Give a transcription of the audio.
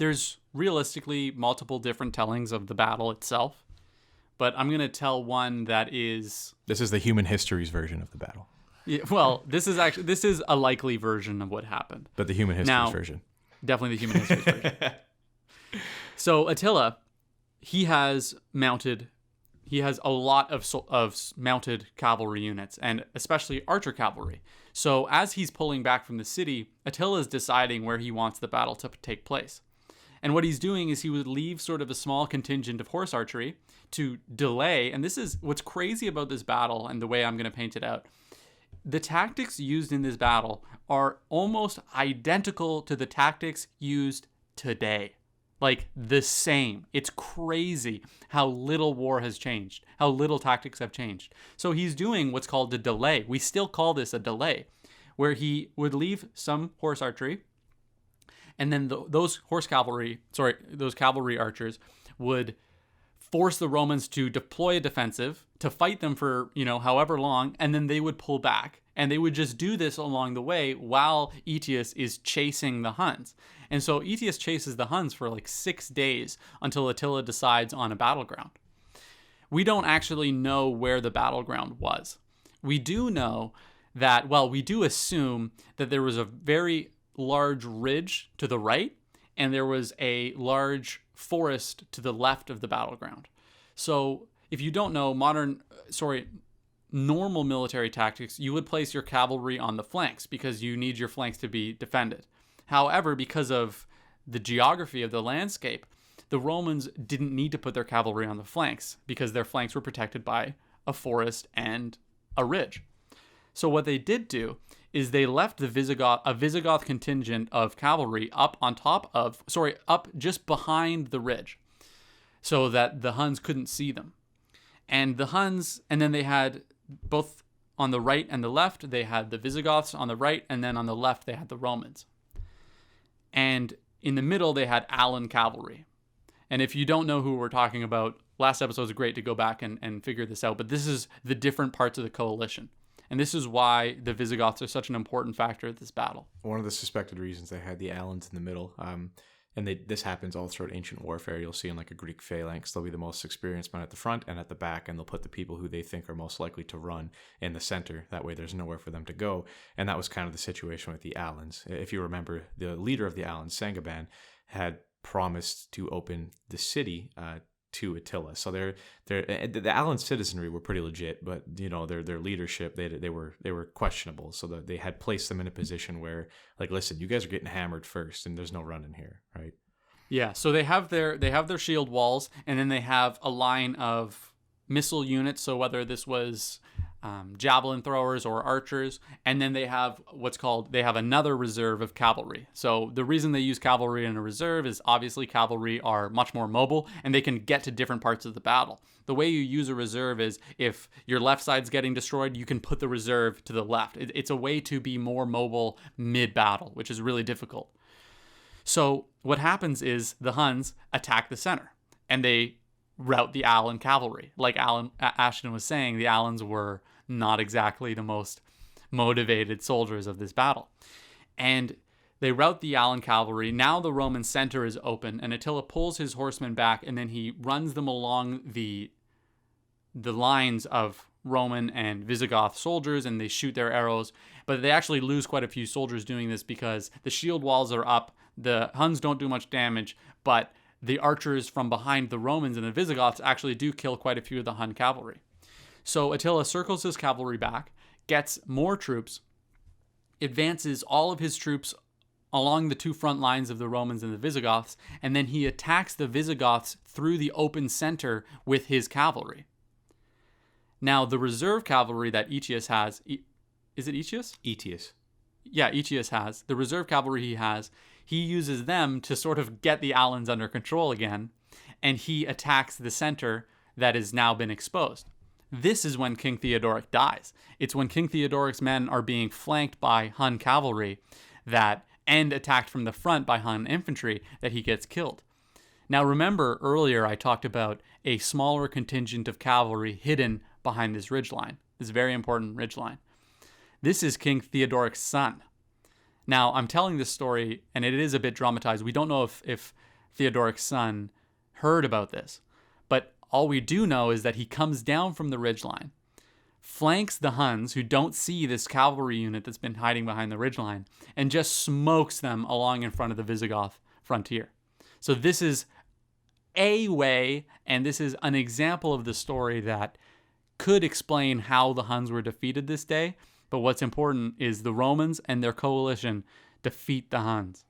there's realistically multiple different tellings of the battle itself, but I'm going to tell one that is... This is the human histories version of the battle. Yeah, well, this is a likely version of what happened. But the human histories version. Definitely the human histories version. So Attila, he has a lot of mounted cavalry units, and especially archer cavalry. So as he's pulling back from the city, Attila is deciding where he wants the battle to take place. And what he's doing is he would leave sort of a small contingent of horse archery to delay. And this is what's crazy about this battle and the way I'm going to paint it out. The tactics used in this battle are almost identical to the tactics used today. Like the same. It's crazy how little war has changed, how little tactics have changed. So he's doing what's called a delay. We still call this a delay, where he would leave some horse archery, and then those cavalry archers would force the Romans to deploy a defensive, to fight them for, however long, and then they would pull back. And they would just do this along the way while Aetius is chasing the Huns. And so Aetius chases the Huns for like 6 days until Attila decides on a battleground. We don't actually know where the battleground was. We do know that, we do assume that there was a very large ridge to the right, and there was a large forest to the left of the battleground. So if you don't know normal military tactics, you would place your cavalry on the flanks because you need your flanks to be defended. However, because of the geography of the landscape, the Romans didn't need to put their cavalry on the flanks because their flanks were protected by a forest and a ridge. So what they did do is they left a Visigoth contingent of cavalry up just behind the ridge so that the Huns couldn't see them. And then they had both on the right and the left, they had the Visigoths on the right, and then on the left, they had the Romans. And in the middle, they had Alan cavalry. And if you don't know who we're talking about, last episode was great to go back and figure this out, but this is the different parts of the coalition. And this is why the Visigoths are such an important factor at this battle. One of the suspected reasons they had the Alans in the middle, this happens all throughout ancient warfare. You'll see in like a Greek phalanx, they'll be the most experienced men at the front and at the back, and they'll put the people who they think are most likely to run in the center. That way there's nowhere for them to go. And that was kind of the situation with the Alans. If you remember, the leader of the Alans, Sangaban, had promised to open the city to Attila. So the Alan citizenry were pretty legit, but their leadership they were questionable. So that they had placed them in a position where, like, listen, you guys are getting hammered first, and there's no running here, right? Yeah. So they have their shield walls, and then they have a line of missile units. So whether this was javelin throwers or archers, and then they have another reserve of cavalry. So the reason they use cavalry in a reserve is obviously cavalry are much more mobile and they can get to different parts of the battle. The way you use a reserve is if your left side's getting destroyed, you can put the reserve to the left. It's a way to be more mobile mid-battle, which is really difficult. So what happens is the Huns attack the center and they rout the Alan cavalry. Like Ashton was saying, the Alans were not exactly the most motivated soldiers of this battle. And they rout the Alan cavalry. Now the Roman center is open, and Attila pulls his horsemen back, and then he runs them along the lines of Roman and Visigoth soldiers, and they shoot their arrows. But they actually lose quite a few soldiers doing this because the shield walls are up. The Huns don't do much damage, but the archers from behind the Romans and the Visigoths actually do kill quite a few of the Hun cavalry. So Attila circles his cavalry back, gets more troops, advances all of his troops along the two front lines of the Romans and the Visigoths, and then he attacks the Visigoths through the open center with his cavalry. Now, the reserve cavalry that Aetius has... Is it Aetius? Aetius. Yeah, Aetius has. The reserve cavalry he uses them to sort of get the Alans under control again, and he attacks the center that has now been exposed. This is when King Theodoric dies. It's when King Theodoric's men are being flanked by Hun cavalry and attacked from the front by Hun infantry that he gets killed. Now remember, earlier I talked about a smaller contingent of cavalry hidden behind this ridgeline, this very important ridgeline. This is King Theodoric's son. Now, I'm telling this story, and it is a bit dramatized. We don't know if Theodoric's son, heard about this. But all we do know is that he comes down from the ridgeline, flanks the Huns, who don't see this cavalry unit that's been hiding behind the ridgeline, and just smokes them along in front of the Visigoth frontier. So this is a way, and this is an example of the story that could explain how the Huns were defeated this day. But what's important is the Romans and their coalition defeat the Huns.